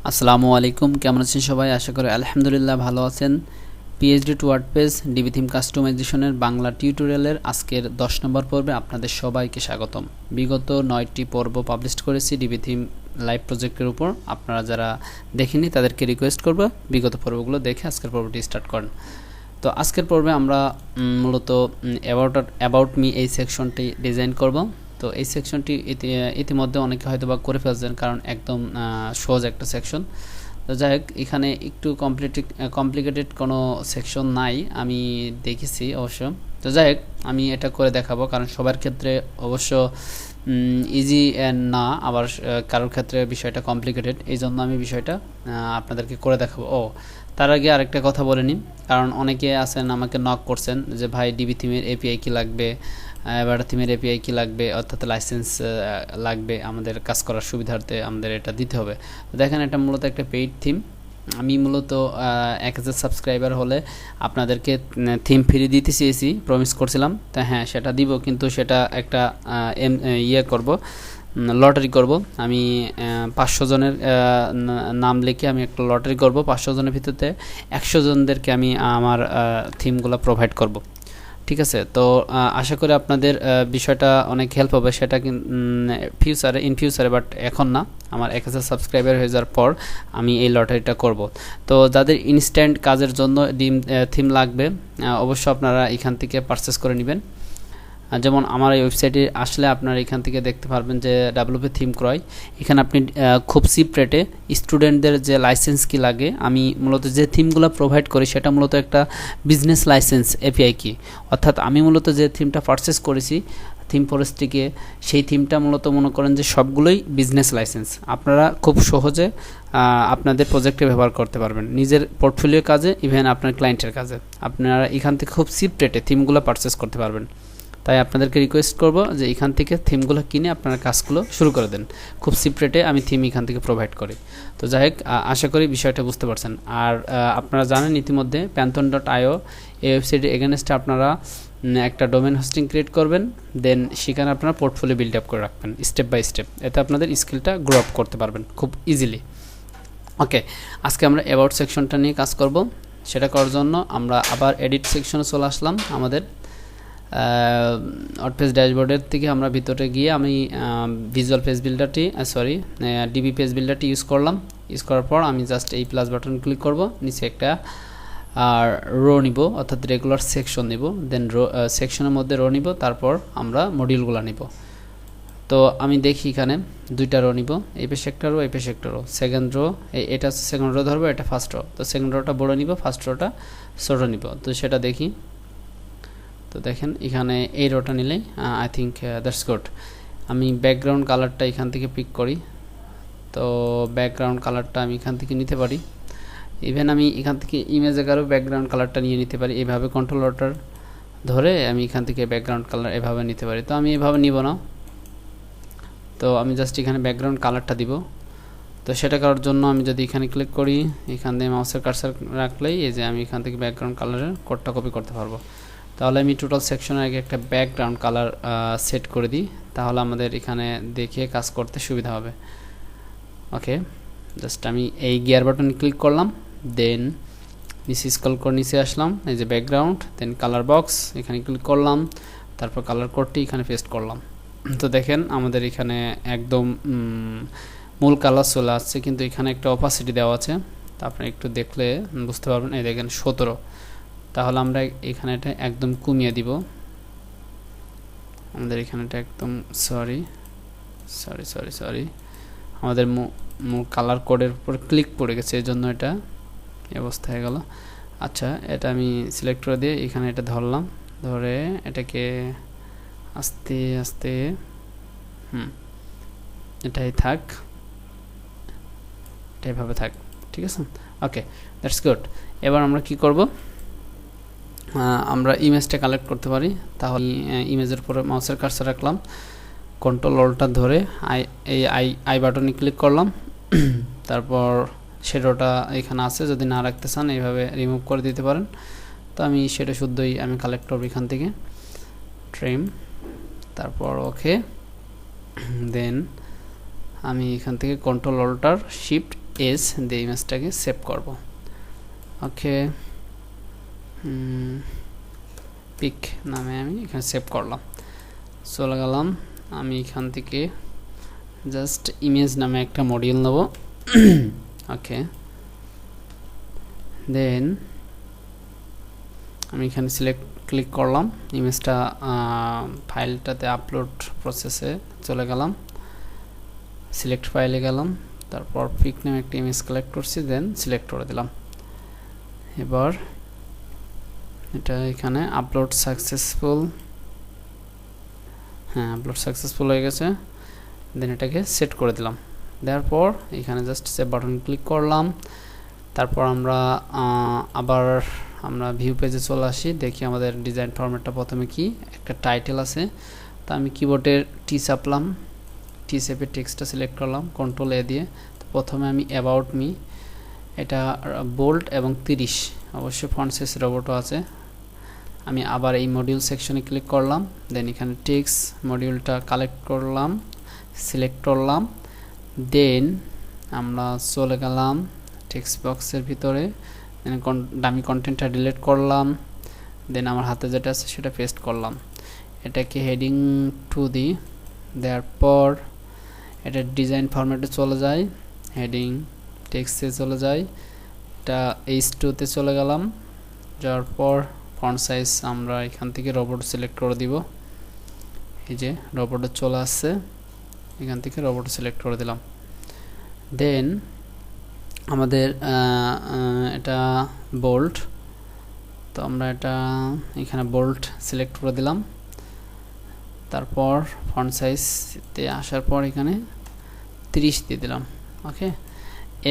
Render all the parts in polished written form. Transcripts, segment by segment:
আসসালামু আলাইকুম, কেমন আছেন সবাই? আশা করি আলহামদুলিল্লাহ ভালো আছেন। PSD to WordPress Divi theme কাস্টমাইজেশনের বাংলা টিউটোরিয়ালের আজকের 10 নম্বর পর্বে আপনাদের সবাইকে স্বাগতম। বিগত 9টি পর্ব পাবলিশ করেছি ডিবি থিম লাইভ প্রজেক্টের উপর। আপনারা যারা দেখেননি তাদেরকে রিকোয়েস্ট করব বিগত পর্বগুলো দেখে আজকের পর্বটি স্টার্ট করেন। তো আজকের পর্বে আমরা মূলত অ্যাবাউট মি এই সেকশনটি ডিজাইন করব। তো এই সেকশনটি ইতিমধ্যে অনেকে হয়তো বা করে ফেলছেন, কারণ একদম সহজ একটা সেকশন। তো যাই হোক, এখানে একটু কমপ্লিকেটেড কোনো সেকশন নাই, আমি দেখেছি অবশ্য। তো যাই হোক, আমি এটা করে দেখাবো, কারণ সবার ক্ষেত্রে অবশ্য ইজি না, আবার কারোর ক্ষেত্রে বিষয়টা কমপ্লিকেটেড, এই জন্য আমি বিষয়টা আপনাদেরকে করে দেখাবো। তার আগে আরেকটা কথা বলে নিই, কারণ অনেকে আছেন আমাকে নক করছেন যে ভাই ডিবি থিমের এপিআই কি লাগবে, এবার থিমের এপিআই কি লাগবে, অর্থাৎ লাইসেন্স লাগবে আমাদের কাজ করার সুবিধার্থে, আমাদের এটা দিতে হবে। তো দেখেন, এটা মূলত একটা পেইড থিম। আমি মূলত 1000 সাবস্ক্রাইবার হলে আপনাদেরকে থিম ফ্রি দিতে চেয়েছি, প্রমিস করছিলাম। তো হ্যাঁ, সেটা দিব, কিন্তু সেটা একটা করব, লটারি করব। আমি 500 জনের নাম লিখে আমি একটা লটারি করব। 500 জনের ভিতরে 100 জনদেরকে আমি আমার থিমগুলো প্রোভাইড করব। ঠিক আছে? তো আশা করি আপনাদের বিষয়টা অনেক হেল্প হবে, সেটা ইন ফিউচারে, বাট এখন না। আমার 1000 সাবস্ক্রাইবার হয়ে যাওয়ার পর আমি এই লটারিটা করব। তো যাদের ইনস্ট্যান্ট কাজের জন্য থিম লাগবে, অবশ্য আপনারা এখান থেকে পারচেস করে নেবেন। যেমন আমার এই ওয়েবসাইটে আসলে আপনারা এখান থেকে দেখতে পারবেন যে ডাব্লিউপি থিম ক্রয়। এখানে আপনি খুব চিপ রেটে স্টুডেন্টদের যে লাইসেন্স কি লাগে, আমি মূলত যে থিমগুলো প্রোভাইড করি সেটা মূলত একটা বিজনেস লাইসেন্স এপিআই কি, অর্থাৎ আমি মূলত যে থিমটা পারচেস করেছি থিম ফরেস্ট্রিকে, সেই থিমটা মূলত মনে করেন যে সবগুলোই বিজনেস লাইসেন্স। আপনারা খুব সহজে আপনাদের প্রজেক্টে ব্যবহার করতে পারবেন, নিজের পোর্টফোলিও কাজে, ইভেন আপনার ক্লায়েন্টের কাজে। আপনারা এখান থেকে খুব চিপ রেটে থিমগুলো পারচেস করতে পারবেন। তাই আপনাদেরকে রিকোয়েস্ট করব যে এখান থেকে থিমগুলো কিনে আপনারা কাজগুলো শুরু করে দেন। খুব চিপ রেটে আমি থিম এখান থেকে প্রোভাইড করি। তো যাই হোক, আশা করি বিষয়টা বুঝতে পারছেন। আর আপনারা জানেন ইতিমধ্যে pantheon.io এই ওয়েবসাইটে এগেনস্টে আপনারা একটা ডোমেন হোস্টিং ক্রিয়েট করবেন, দেন সেখানে আপনারা পোর্টফোলিও বিল্ড আপ করে রাখবেন স্টেপ বাই স্টেপ। এতে আপনাদের স্কিলটা গ্রো আপ করতে পারবেন খুব ইজিলি। ওকে, আজকে আমরা অ্যাবাউট সেকশনটা নিয়ে কাজ করব। সেটা করার জন্য আমরা আবার এডিট সেকশনে চলে আসলাম। আমাদের ওয়ার্ডপ্রেস ড্যাশবোর্ডের থেকে আমরা ভিতরে গিয়ে আমি ভিজুয়াল পেজ বিল্ডারটি ডিবি পেজ বিল্ডারটি ইউজ করলাম। ইউজ করার পর আমি জাস্ট এই প্লাস বাটন ক্লিক করব, নিচে একটা রো নিব, অর্থাৎ রেগুলার সেকশন নিব, দেন সেকশনের মধ্যে রো নিব, তারপর আমরা মডিউলগুলো নিব। তো আমি দেখি এখানে দুইটা রো নিব, এই পেশে একটা রো, এই পেশে একটা রো। সেকেন্ড রো, এটা সেকেন্ড রো ধরবো, এটা ফার্স্ট রো। তো সেকেন্ড রোটা বড় নিব, ফার্স্ট রোটা ছোট নিব। তো সেটা দেখি। তো দেখেন এখানে এই রোটা নিলে আই থিঙ্ক দ্যাটস গুড। আমি ব্যাকগ্রাউন্ড কালারটা এখান থেকে পিক করি। তো ব্যাকগ্রাউন্ড কালারটা আমি এখান থেকে নিতে পারি। ইভেন আমি এখান থেকে ইমেজে কারো ব্যাকগ্রাউন্ড কালারটা নিয়ে নিতে পারি। এইভাবে কন্ট্রোল অল্টার ধরে আমি এখান থেকে ব্যাকগ্রাউন্ড কালার এভাবে নিতে পারি। তো আমি এভাবে নিব না, তো আমি জাস্ট এখানে ব্যাকগ্রাউন্ড কালারটা দিব। তো সেটা করার জন্য আমি যদি এখানে ক্লিক করি, এখান থেকে মাউসের কার্সার রাখলেই এই যে আমি এখান থেকে ব্যাকগ্রাউন্ড কালারের কোডটা কপি করতে পারবো। তাহলে আমি টোটাল সেকশনের আগে একটা ব্যাকগ্রাউন্ড কালার সেট করে দিই, তাহলে আমাদের এখানে দেখে কাজ করতে সুবিধা হবে। ওকে, জাস্ট আমি এই গিয়ার বাটন ক্লিক করলাম, দেন নিচে স্ক্রল করে নিচে আসলাম, এই যে ব্যাকগ্রাউন্ড, দেন কালার বক্স এখানে ক্লিক করলাম, তারপর কালার কোডটি এখানে পেস্ট করলাম। তো দেখেন আমাদের এখানে একদম মূল কালার চলে আসছে, কিন্তু এখানে একটা অপাসিটি দেওয়া আছে। তা আপনি একটু দেখলে বুঝতে পারবেন। এই দেখেন 17। তাহলে আমরা এখানে এটা একদম কমিয়ে দিব। আমাদের এখানে এটা একদম সরি আমাদের কালার কোডের উপর ক্লিক পড়ে গেছে, এই জন্য এটা এই অবস্থা হয়ে গেল। আচ্ছা, এটা আমি সিলেক্ট করে দিয়ে এখানে এটা ধরলাম, ধরে এটাকে আস্তে আস্তে এটাই থাক, এটা এভাবে থাক। ঠিক আছে? ওকে, দ্যাটস গুড। এবার আমরা কি করব, আমরা ইমেজটা কালেক্ট করতে পারি। তাহলে ইমেজের উপরে মাউসের কার্সার রাখলাম, কন্ট্রোল অল্টার ধরে আই বাটনে ক্লিক করলাম, তারপর শ্যাডোটা এখানে আছে, যদি না রাখতে চান এইভাবে রিমুভ করে দিতে পারেন। তো আমি সেটা শুদ্ধই আমি কালেক্ট করব এখান থেকে, ট্রিম, তারপর ওকে, দেন আমি এখান থেকে কন্ট্রোল অল্টার শিফট এস দিয়ে ইমেজটাকে সেভ করব ওকে পিক নামে আমি এখানে সেভ করলাম চলে গেলাম আমি এখান থেকে জাস্ট ইমেজ নামে একটা মডিউল নেব ওকে দেন আমি এখানে সিলেক্ট ক্লিক করলাম ইমেজটা ফাইলটাতে আপলোড প্রসেসে চলে গেলাম সিলেক্ট ফাইলে গেলাম তারপর পিক নামে একটা ইমেজ কালেক্ট করছি দেন সিলেক্ট করে দিলাম এবার এটা এখানে আপলোড সাকসেসফুল হ্যাঁ আপলোড সাকসেসফুল হয়ে গেছে দেন এটাকে সেট করে দিলাম দেওয়ার পর এখানে জাস্ট সেভ বাটন ক্লিক করলাম তারপর আমরা আবার আমরা ভিউ পেজে চলে আসি দেখি আমাদের ডিজাইন ফরম্যাটটা প্রথমে কি একটা টাইটেল আছে তো আমি কিবোর্ডের টি চাপলাম টি চেপে টেক্সটটা সিলেক্ট করলাম কন্ট্রোল এ দিয়ে তো প্রথমে আমি অ্যাবাউট মি এটা বোল্ড এবং 30 অবশ্যই ফন্ট সাইজ রোবটও আছে আমি আবার এই মডিউল সেকশনে ক্লিক করলাম দেন এখানে টেক্সট মডিউলটা কালেক্ট করলাম সিলেক্ট করলাম দেন আমরা চলে গেলাম টেক্সট বক্সের ভিতরে দামি কন্টেন্টটা ডিলিট করলাম দেন আমার হাতে যেটা আছে সেটা পেস্ট করলাম এটাকে হেডিং টু দি দেওয়ার পর এটা ডিজাইন ফরম্যাটে চলে যায় হেডিং টেক্সটে চলে যায় এটা H2 তে চলে গেলাম যাওয়ার পর ফন্ট সাইজ আমরা এখান থেকে রোবট সিলেক্ট করে দিব এই যে রোবটে চলে আসছে এখান থেকে রোবট সিলেক্ট করে দিলাম দেন আমাদের এটা বোল্ড তো আমরা এটা এখানে বোল্ড সিলেক্ট করে দিলাম তারপর ফন্ট সাইজতে আসার পর এখানে 30 দিয়ে দিলাম ওকে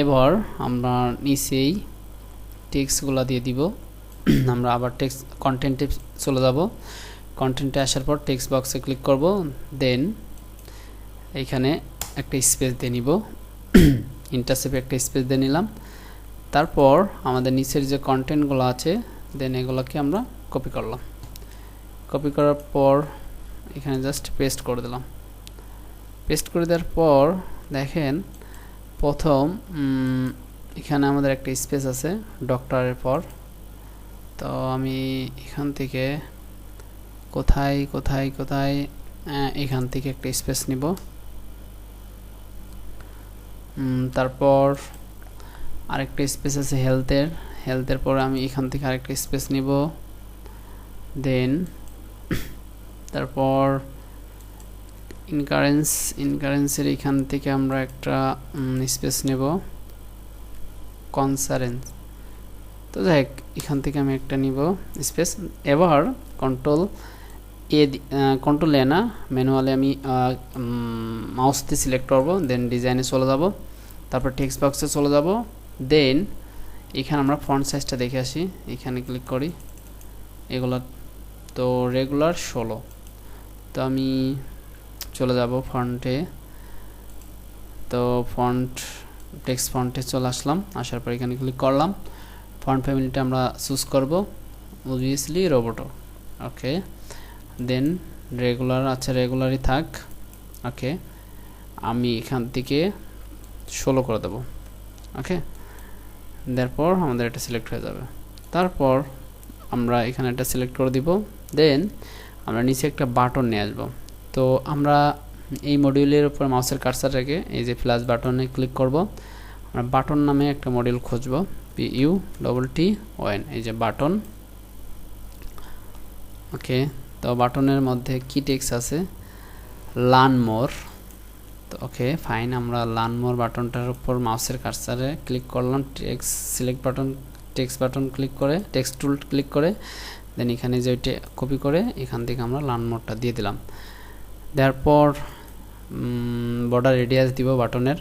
এবার আমরা নিচেই টেক্সটগুলো দিয়ে দিব আমরা আবার টেক্সট কন্টেন্টে চলে যাব কন্টেন্টে আসার পর টেক্সট বক্সে ক্লিক করব দেন এইখানে একটা স্পেস দিয়ে নিব ইন্টারসেপে একটা স্পেস দিয়ে নিলাম তারপর আমাদের নিচের যে কন্টেন্টগুলো আছে দেন এগুলোকে আমরা কপি করলাম কপি করার পর এখানে জাস্ট পেস্ট করে দিলাম পেস্ট করে দেওয়ার পর দেখেন প্রথম এখানে আমাদের একটা স্পেস আছে ডক্টরের পর তো আমি এখান থেকে কোথায় এখান থেকে একটা স্পেস নিব তারপর আরেকটা স্পেস আছে হেলথের পর আমি এখান থেকে আরেকটা স্পেস নিব দেন তারপর ইনকারেন্সের এখান থেকে আমরা একটা স্পেস নেব কনসারেন্স তো যাই এখান থেকে আমি একটা নিব স্পেস এবার কন্ট্রোল এ না ম্যানুয়ালি আমি মাউস দিয়ে সিলেক্ট করব দেন ডিজাইনে চলে যাব তারপর টেক্সট বক্সে চলে যাব দেন এখানে আমরা ফন্ট সাইজটা দেখে আসি এখানে ক্লিক করি এগুলো তো রেগুলার 16 তো আমি চলে যাব ফন্টে তো টেক্সট ফন্টে চলে আসলাম আসার পর এখানে ক্লিক করলাম ফন্ট ফ্যামিলিটা আমরা চুজ করব অবভিয়াসলি রোবটো ওকে দেন রেগুলার আচ্ছা রেগুলারই থাক ওকে আমি এখান থেকে 16 করে দেব ওকে তারপর আমাদের এটা সিলেক্ট হয়ে যাবে তারপর আমরা এখানে এটা সিলেক্ট করে দিব দেন আমরা নিচে একটা বাটন নিয়ে আসব তো আমরা এই মডিউলের উপর মাউসের কার্সার রেখে এই যে প্লাস বাটনে ক্লিক করব আমরা বাটন নামে একটা মডিউল খুঁজব BUTTON এই যে বাটন ওকে তো বাটনের মধ্যে কি টেক্সট আছে লার্ন মোর তো ওকে ফাইন আমরা লার্ন মোর বাটনটার উপর মাউসের কার্সারে ক্লিক করলাম টেক্সট বাটন ক্লিক করে টেক্সট টুল ক্লিক করে দেন এখানে যে ওইটা কপি করে এখান থেকে আমরা লার্ন মোরটা দিয়ে দিলাম দেওয়ার পর বর্ডার রেডিয়াস দিব বাটনের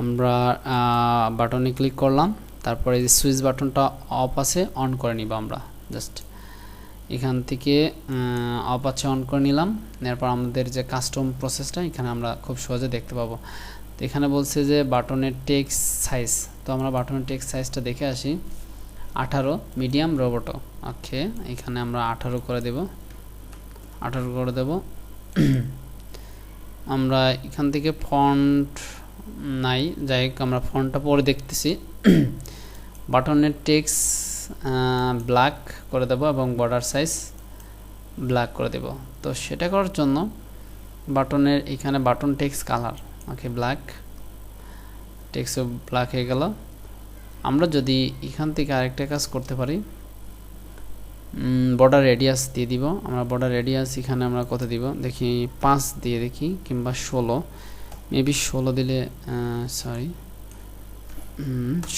আমরা বাটনে ক্লিক করলাম তারপরে এই সুইচ বাটনটা অফ আছে অন করে নিব আমরা জাস্ট এখান থেকে অফ আছে অন করে নিলাম এরপর আমাদের যে কাস্টম প্রসেসটা এখানে আমরা খুব সহজে দেখতে পাবো তো এখানে বলছে যে বাটনের টেক্সট সাইজ তো আমরা বাটনের টেক্সট সাইজটা দেখে আসি 18 মিডিয়াম রোবটো ওকে এখানে আমরা 18 করে দেব আমরা এখান থেকে ফন্ট নাই, যাই হোক আমরা ফন্টটা পরে দেখতেছি। বাটনের টেক্সট ব্ল্যাক করে দেব এবং বর্ডার সাইজ ব্ল্যাক করে দেব। তো সেটা করার জন্য বাটনের এখানে button text colour, okay black, text black হয়ে গেল। আমরা যদি এখান থেকে আরেকটা কাজ করতে পারি, বর্ডার রেডিয়াস দিয়ে দিব। আমরা বর্ডার রেডিয়াস এখানে আমরা কত দিব দেখি, 5 দিয়ে দেখি, কিংবা 16, মেবি 16 দিলে, সরি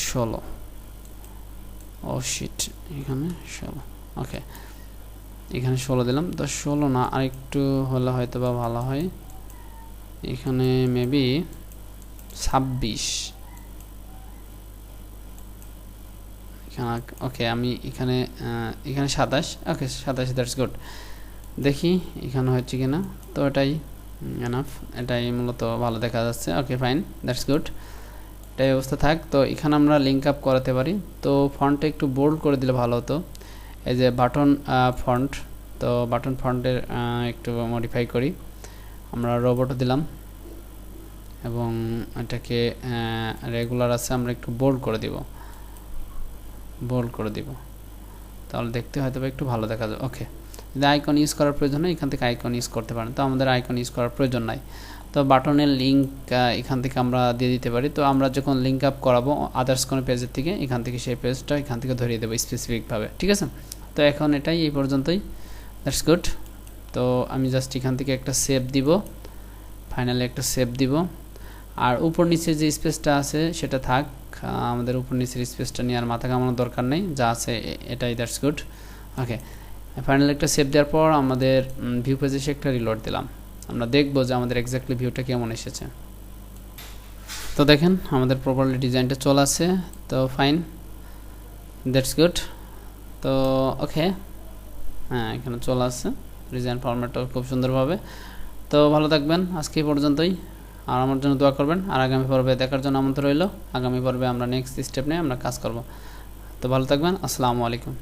16, ও শিট, এখানে 16, ওকে এখানে 16 দিলাম। তো 16 না, আরেকটু হলে হয়তো বা ভালো হয়, এখানে মেবি 26, ওকে আমি এখানে 27, ওকে 27, দ্যাটস গুড। দেখি এখানে হচ্ছে কিনা। তো এটাই এনাফ, এটাই মূলত ভালো দেখা যাচ্ছে, ওকে ফাইন, দ্যাটস গুড, এটাই অবস্থা থাক। তো এখানে আমরা লিঙ্ক আপ করাতে পারি। তো ফন্টটা একটু বোল্ড করে দিলে ভালো হতো, এই যে বাটন ফন্ট। তো বাটন ফন্টের একটু মডিফাই করি, আমরা রোবটও দিলাম এবং এটাকে রেগুলার আছে, আমরা একটু বোল্ড করে দিব, তাহলে দেখতে হয়তো একটু ভালো দেখা যাবে। ওকে, যদি আইকন ইউজ করার প্রয়োজন হয় এখান থেকে আইকন ইউজ করতে পারেন, তো আমাদের আইকন ইউজ করার প্রয়োজন নাই। তো বাটনের লিঙ্ক এখান থেকে আমরা দিয়ে দিতে পারি। তো আমরা যখন লিঙ্ক আপ করাবো আদার্স কোনো পেজের থেকে, এখান থেকে সেই পেজটা এখান থেকে ধরিয়ে দেবো স্পেসিফিকভাবে, ঠিক আছে। তো এখন এটাই, এই পর্যন্তই, দ্যাটস গুড। তো আমি জাস্ট এখান থেকে একটা সেভ দিব, ফাইনালি একটা সেভ দিব। আর উপর নিচে যে স্পেসটা আছে সেটা থাক, আমাদের উপর নিচের স্পেসটা নিয়ে আর মাথা ঘামানোর দরকার নেই, যা আছে এটাই, দ্যাটস গুড। ওকে, ফাইনালি একটা সেভ দেওয়ার পর আমাদের ভিউ পেজে এসে একটা রিলোড দিলাম, আমরা দেখবো যে আমাদের এক্স্যাক্টলি ভিউটা কেমন এসেছে। তো দেখেন আমাদের প্রপারলি ডিজাইনটা চলে আসে, তো ফাইন, দ্যাটস গুড। তো ওকে, হ্যাঁ এখানে চলে আসছে ডিজাইন ফরম্যাটটা খুব সুন্দরভাবে। তো ভালো থাকবেন, আজকে এই পর্যন্তই, আর আমার জন্য দোয়া করবেন। আর আগামী পর্বে দেখার জন্য আমন্ত্রণ রইল। আগামী পর্বে আমরা নেক্সট স্টেপ নিয়ে আমরা কাজ করব। তো ভালো থাকবেন, আসসালামু আলাইকুম।